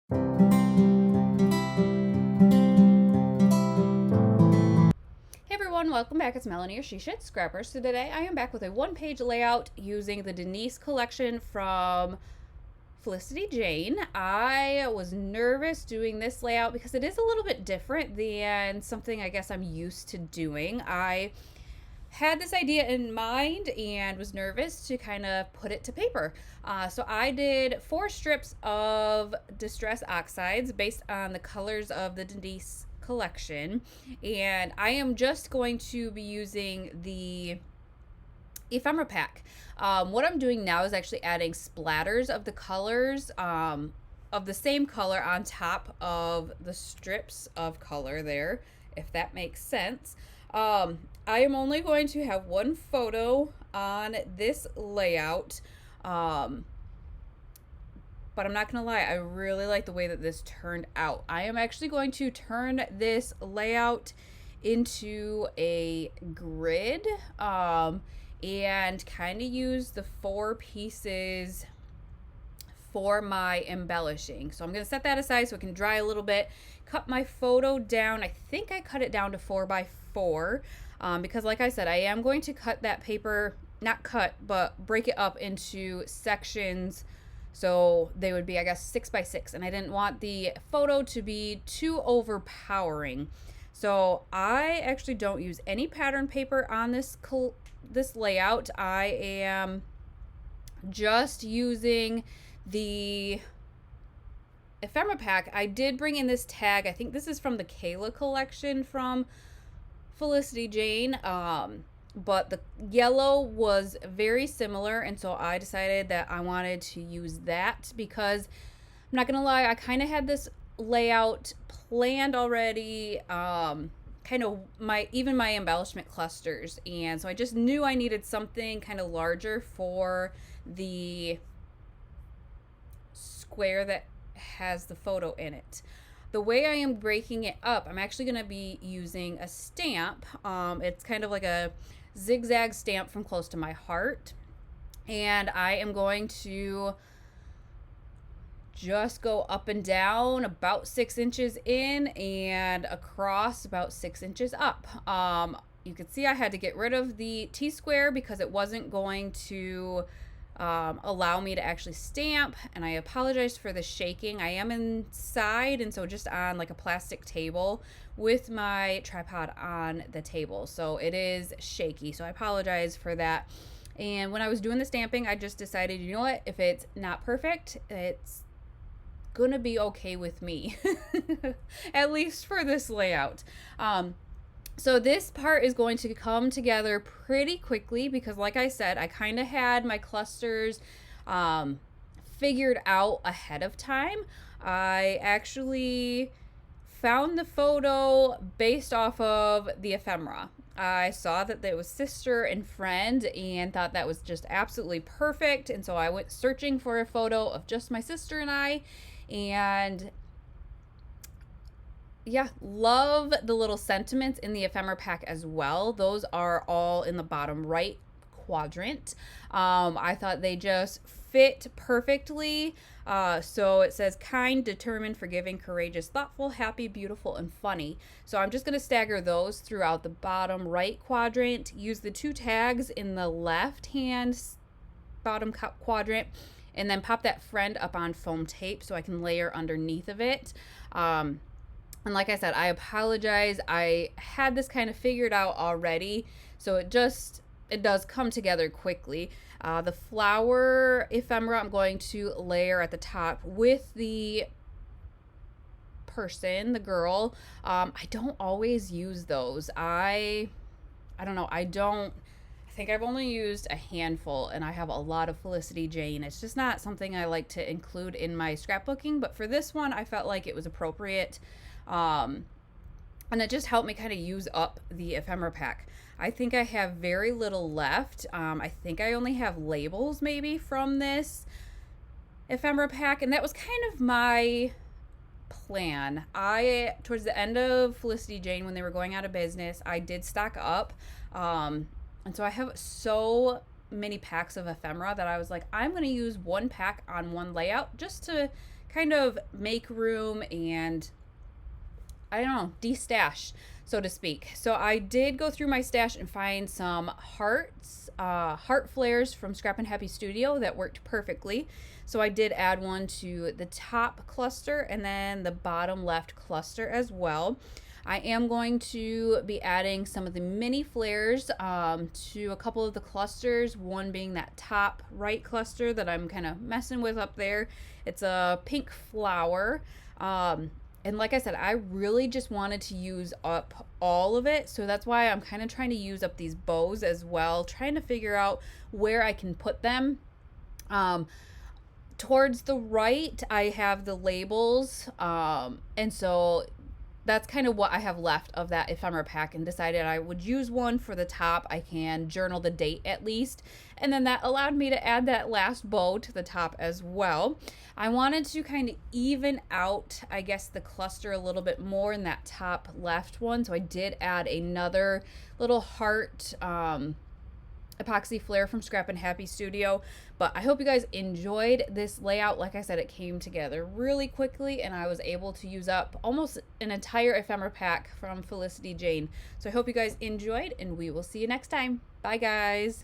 Hey everyone, welcome back. It's Melanie or She Should Scrappers. So today I am back with a one-page layout using the Denise collection from Felicity Jane. I was nervous doing this layout because it is a little bit different than something I guess I'm used to doing. I had this idea in mind and was nervous to kind of put it to paper. So I did 4 strips of Distress Oxides based on the colors of the Denise collection, and I am just going to be using the ephemera pack. What I'm doing now is actually adding splatters of the colors of the same color on top of the strips of color there, if that makes sense. I am only going to have one photo on this layout, but I'm not gonna lie, I really like the way that this turned out. I am actually going to turn this layout into a grid, and kind of use the 4 pieces for my embellishing. So I'm going to set that aside so it can dry a little bit. Cut my photo down. I think I cut it down to 4x4, because like I said, I am going to cut that paper, not cut, but break it up into sections. So they would be, I guess, 6x6, and I didn't want the photo to be too overpowering. So I actually don't use any pattern paper on this layout. I am just using the ephemera pack. I did bring in this tag. I think this is from the Kayla collection from Felicity Jane. But the yellow was very similar, and so I decided that I wanted to use that because I'm not gonna lie, I kind of had this layout planned already, kind of even my embellishment clusters, and so I just knew I needed something kind of larger for the square that has the photo in it. The way I am breaking it up, I'm actually going to be using a stamp. It's kind of like a zigzag stamp from Close to My Heart, and I am going to just go up and down about 6 inches in and across about 6 inches up. You can see I had to get rid of the T-square because it wasn't going to allow me to actually stamp, and I apologize for the shaking. I am inside, and so just on like a plastic table with my tripod on the table, so it is shaky, so I apologize for that. And when I was doing the stamping, I just decided, you know what, if it's not perfect, it's gonna be okay with me. At least for this layout. So this part is going to come together pretty quickly because, like I said, I kind of had my clusters figured out ahead of time. I actually found the photo based off of the ephemera. I saw that there was sister and friend and thought that was just absolutely perfect, and so I went searching for a photo of just my sister and I, and yeah, love the little sentiments in the ephemera pack as well. Those are all in the bottom right quadrant. I thought they just fit perfectly. So it says kind, determined, forgiving, courageous, thoughtful, happy, beautiful, and funny. So I'm just going to stagger those throughout the bottom right quadrant. Use the 2 tags in the left hand bottom quadrant, and then pop that friend up on foam tape so I can layer underneath of it. And like I said, I apologize. I had this kind of figured out already, so it does come together quickly. The flower ephemera I'm going to layer at the top with the person, the girl. I don't always use those. I don't know. I think I've only used a handful, and I have a lot of Felicity Jane. It's just not something I like to include in my scrapbooking, but for this one, I felt like it was appropriate. And it just helped me kind of use up the ephemera pack. I think I have very little left. I think I only have labels maybe from this ephemera pack, and that was kind of my plan. Towards the end of Felicity Jane, when they were going out of business, I did stock up. And so I have so many packs of ephemera that I was like, I'm going to use one pack on one layout just to kind of make room and, I don't know, de-stash, so to speak. So I did go through my stash and find some heart flares from Scrap and Happy Studio that worked perfectly. So I did add one to the top cluster and then the bottom left cluster as well. I am going to be adding some of the mini flares to a couple of the clusters, one being that top right cluster that I'm kind of messing with up there. It's a pink flower. And like I said, I really just wanted to use up all of it. So that's why I'm kind of trying to use up these bows as well, trying to figure out where I can put them. Towards the right, I have the labels. And so that's kind of what I have left of that ephemera pack, and decided I would use one for the top. I can journal the date at least, and then that allowed me to add that last bow to the top as well. I wanted to kind of even out, I guess, the cluster a little bit more in that top left one, so I did add another little heart epoxy flare from Scrap and Happy Studio. But I hope you guys enjoyed this layout. Like I said, it came together really quickly and I was able to use up almost an entire ephemera pack from Felicity Jane. So I hope you guys enjoyed, and we will see you next time. Bye guys.